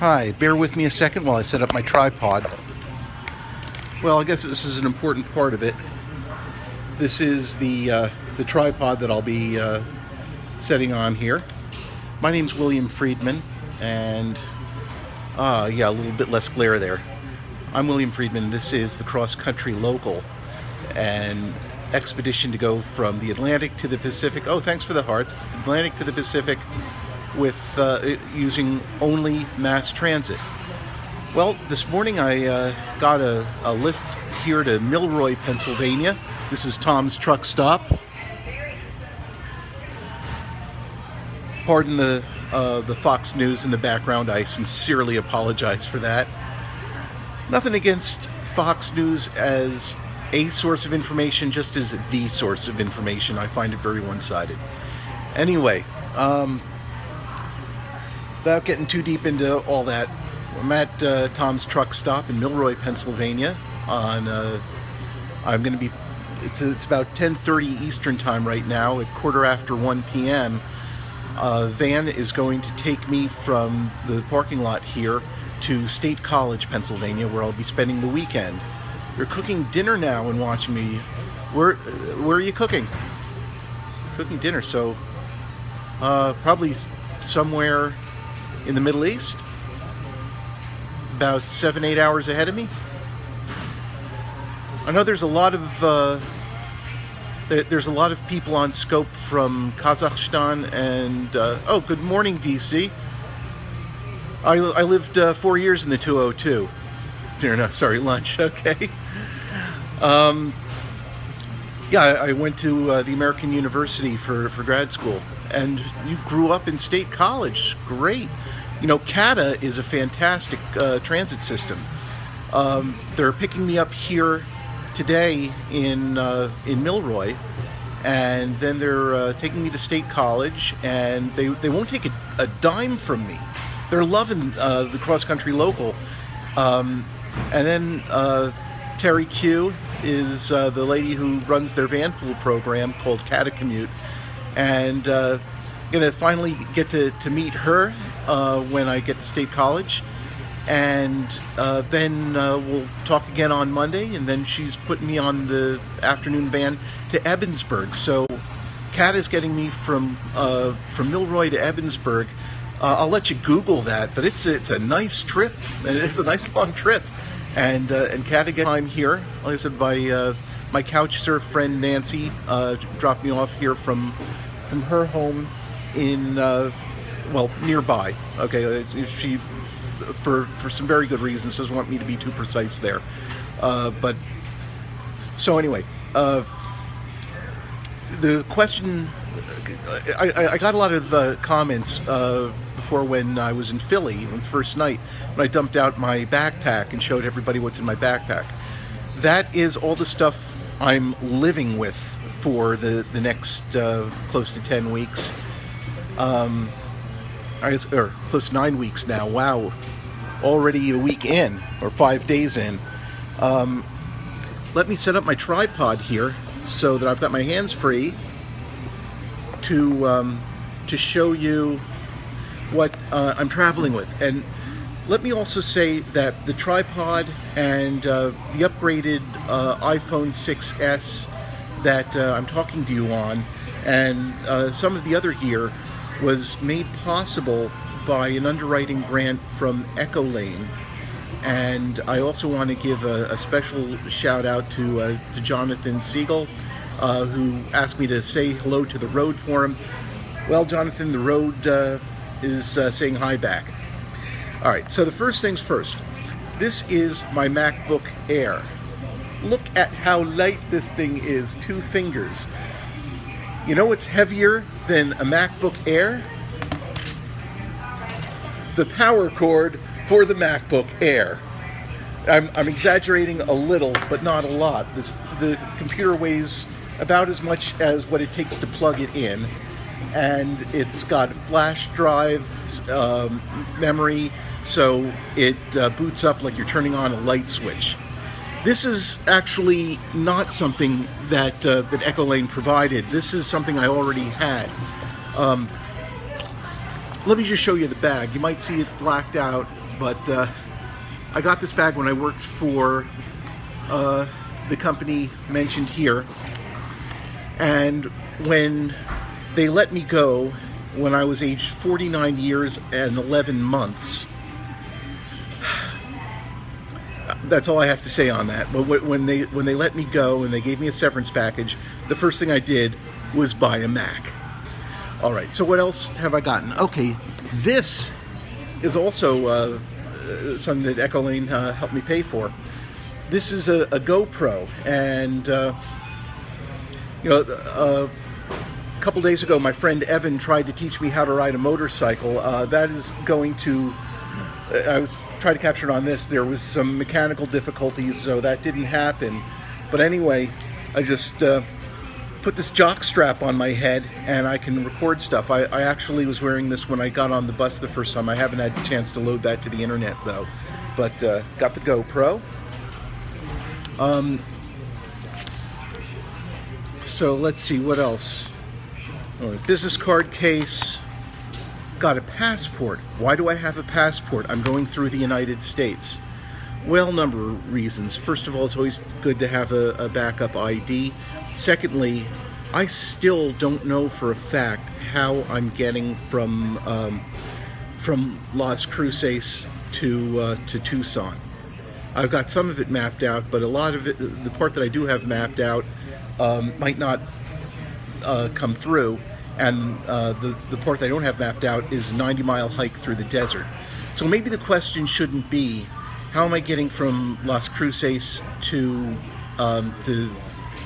Hi, bear with me a second while I set up my tripod. Well, I guess this is an important part of it. This is the tripod that I'll be setting on here. My name's William Friedman, and yeah, a little bit less glare there. I'm William Friedman. This is the Cross Country Local, an expedition to go from the Atlantic to the Pacific. Oh, thanks for the hearts. Atlantic to the Pacific with using only mass transit. Well, this morning I got a lift here to Milroy, Pennsylvania. This is Tom's truck stop. Pardon the Fox News in the background. I sincerely apologize for that. Nothing against Fox News as a source of information, just as the source of information. I find it very one-sided. Anyway, without getting too deep into all that, I'm at Tom's truck stop in Milroy, Pennsylvania. I'm going to be. It's about 10:30 Eastern time right now. At 1:15 p.m., a van is going to take me from the parking lot here to State College, Pennsylvania, where I'll be spending the weekend. You're cooking dinner now and watching me. Where are you cooking? Cooking dinner. So probably somewhere in the Middle East, about 7-8 hours ahead of me. I know there's a lot of people on scope from Kazakhstan and oh, good morning, DC. I lived 4 years in the 202. No, sorry, lunch. Okay. Yeah, I went to the American University for grad school, and you grew up in State College. Great. You know, CATA is a fantastic transit system. They're picking me up here today in Milroy, and then they're taking me to State College, and they won't take a dime from me. They're loving the cross-country local. And then Terry Q is the lady who runs their van pool program called CATA Commute, and gonna finally get to meet her when I get to State College, and then we'll talk again on Monday, and then she's putting me on the afternoon van to Ebensburg. So CATA is getting me from Milroy to Ebensburg. I'll let you Google that, but it's a nice trip, and it's a nice long trip. And CATA get time here. Like I said, my couch surf friend Nancy dropped me off here from her home in well, nearby. Okay, she for some very good reasons doesn't want me to be too precise there. But so anyway, the question, I got a lot of comments before when I was in Philly on the first night, when I dumped out my backpack and showed everybody what's in my backpack. That is all the stuff I'm living with for the next close to 10 weeks. I guess, or close to 9 weeks now. Wow, already a week in, or 5 days in. Let me set up my tripod here so that I've got my hands free to show you what I'm traveling with. And let me also say that the tripod and the upgraded iPhone 6S that I'm talking to you on, and some of the other gear, was made possible by an underwriting grant from Ecolane. And I also want to give a special shout out to Jonathan Siegel, who asked me to say hello to the road for him. Well, Jonathan, the road is saying hi back. All right, so the first things first. This is my MacBook Air. Look at how light this thing is, 2 fingers. You know what's heavier than a MacBook Air? The power cord for the MacBook Air. I'm exaggerating a little, but not a lot. The computer weighs about as much as what it takes to plug it in, and it's got flash drive memory, so it boots up like you're turning on a light switch. This is actually not something that Ecolane provided. This is something I already had. Let me just show you the bag. You might see it blacked out but I got this bag when I worked for the company mentioned here, and when they let me go when I was aged 49 years and 11 months. That's all I have to say on that. But when they let me go and they gave me a severance package, the first thing I did was buy a Mac. All right, so what else have I gotten? Okay, this is also something that Echo Lane helped me pay for. This is a GoPro, and a couple days ago, my friend Evan tried to teach me how to ride a motorcycle. That is going to... I was trying to capture it on this. There was some mechanical difficulties, so that didn't happen. But anyway, I just put this jock strap on my head, and I can record stuff. I actually was wearing this when I got on the bus the first time. I haven't had a chance to load that to the internet, though. But got the GoPro. So let's see, what else? Oh, a business card case. Got a passport. Why do I have a passport? I'm going through the United States. Well, number of reasons. First of all, it's always good to have a backup ID. Secondly, I still don't know for a fact how I'm getting from Las Cruces to Tucson. I've got some of it mapped out, but a lot of it, the part that I do have mapped out, might not come through. And the part that I don't have mapped out is a 90-mile hike through the desert. So maybe the question shouldn't be, how am I getting from Las Cruces to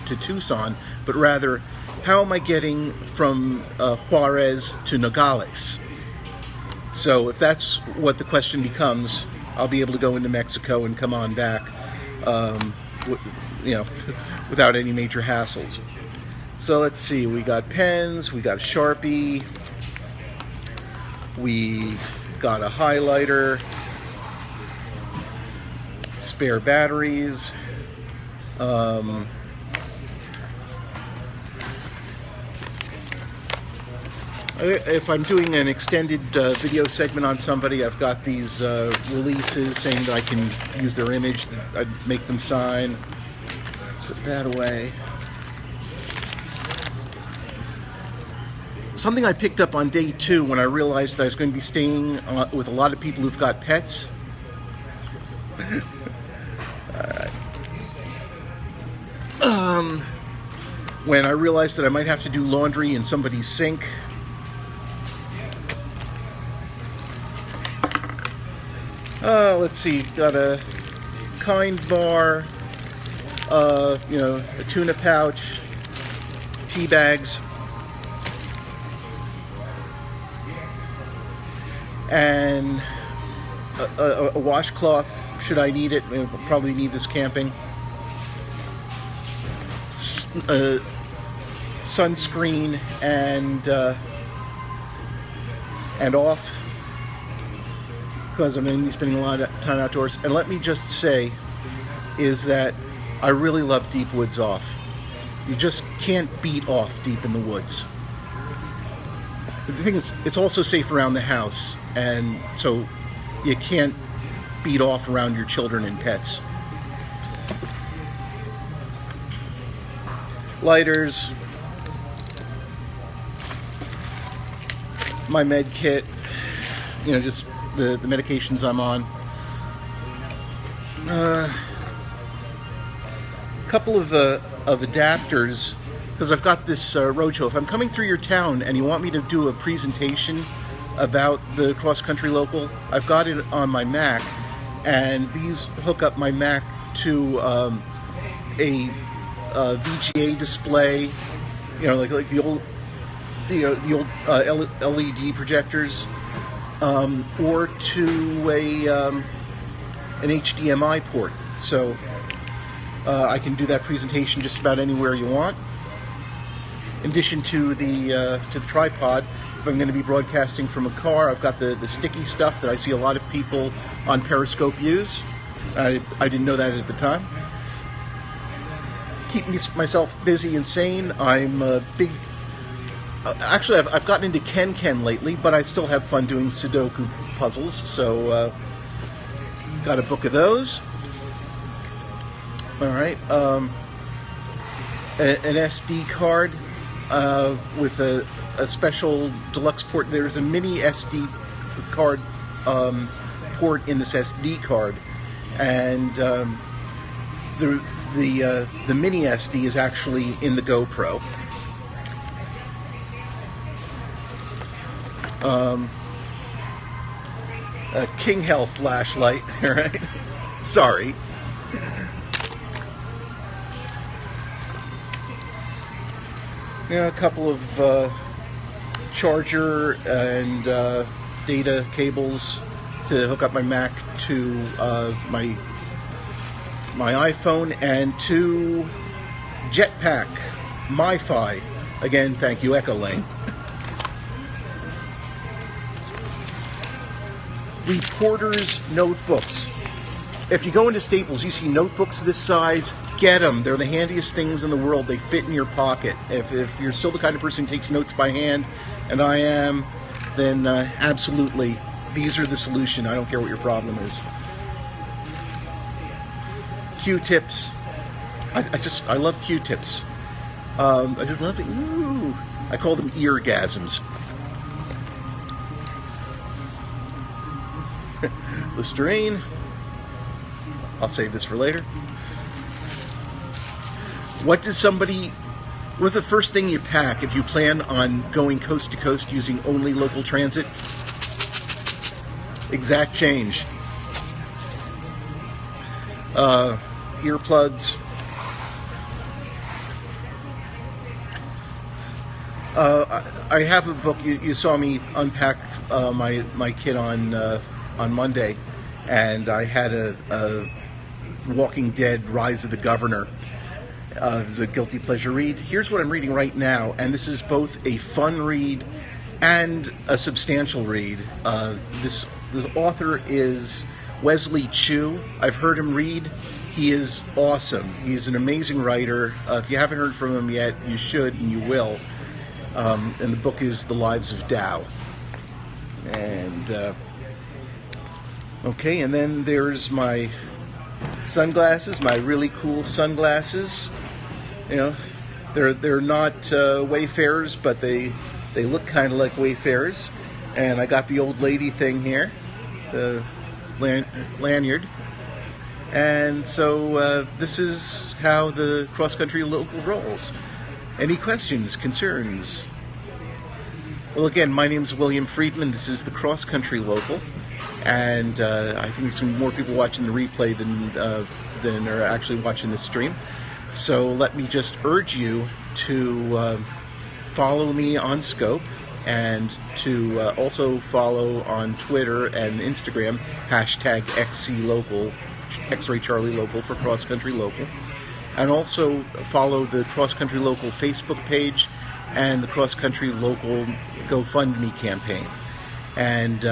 Tucson, but rather, how am I getting from Juarez to Nogales? So if that's what the question becomes, I'll be able to go into Mexico and come on back, without any major hassles. So let's see, we got pens, we got a Sharpie, we got a highlighter, spare batteries, if I'm doing an extended video segment on somebody, I've got these releases saying that I can use their image, I'd make them sign. Put that away. Something I picked up on day 2 when I realized that I was going to be staying with a lot of people who've got pets. When I realized that I might have to do laundry in somebody's sink. Let's see, got a Kind bar, a tuna pouch, tea bags, and a washcloth should I need it. I'll probably need this camping. Sunscreen and off, because I'm going to be spending a lot of time outdoors. And let me just say is that I really love deep woods off. You just can't beat off deep in the woods. The thing is, it's also safe around the house, and so you can't beat off around your children and pets. Lighters, my med kit, just the medications I'm on. Couple of adapters, because I've got this roadshow. If I'm coming through your town and you want me to do a presentation about the cross-country local, I've got it on my Mac, and these hook up my Mac to a VGA display, like the old LED projectors, or to an HDMI port. So I can do that presentation just about anywhere you want. In addition to the tripod, if I'm going to be broadcasting from a car, I've got the sticky stuff that I see a lot of people on Periscope use. I didn't know that at the time. Keep myself busy and sane. I'm a big... actually, I've gotten into Ken lately, but I still have fun doing Sudoku puzzles, so Got a book of those. All right. An SD card with a special deluxe port. There's a mini SD card port in this SD card, and the mini SD is actually in the GoPro. A King Hell flashlight, right? Sorry. Yeah, a couple of charger and data cables to hook up my Mac to my iPhone, and 2 Jetpack MiFi. Again, thank you, Echo Lane. Reporters notebooks. If you go into Staples, you see notebooks this size, get them. They're the handiest things in the world. They fit in your pocket. If you're still the kind of person who takes notes by hand, and I am, then absolutely, these are the solution. I don't care what your problem is. Q-tips. I love Q-tips. I just love it. Ooh. I call them eargasms. Listerine. I'll save this for later. What's the first thing you pack if you plan on going coast to coast using only local transit? Exact change. Earplugs. I have a book. You saw me unpack my kit on Monday, and I had a Walking Dead Rise of the Governor. It was a guilty pleasure read. Here's what I'm reading right now, and this is both a fun read and a substantial read. The author is Wesley Chu. I've heard him read. He is awesome. He's an amazing writer. If you haven't heard from him yet, you should, and you will. And the book is The Lives of Tao. And okay, and then there's my sunglasses, my really cool sunglasses. You know, they're not Wayfarers, but they look kind of like Wayfarers. And I got the old lady thing here, the lanyard. And so this is how the cross-country local rolls. Any questions, concerns? Well, again, my name is William Friedman. This is the cross-country local. And I think there's some more people watching the replay than are actually watching this stream. So let me just urge you to follow me on Scope, and to also follow on Twitter and Instagram, #XCLocal, X-Ray Charlie Local for Cross Country Local. And also follow the Cross Country Local Facebook page and the Cross Country Local GoFundMe campaign. And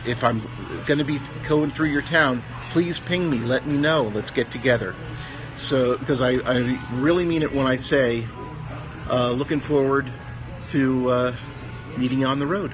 if I'm going to be going through your town, please ping me. Let me know. Let's get together. So, because I really mean it when I say, looking forward to meeting you on the road.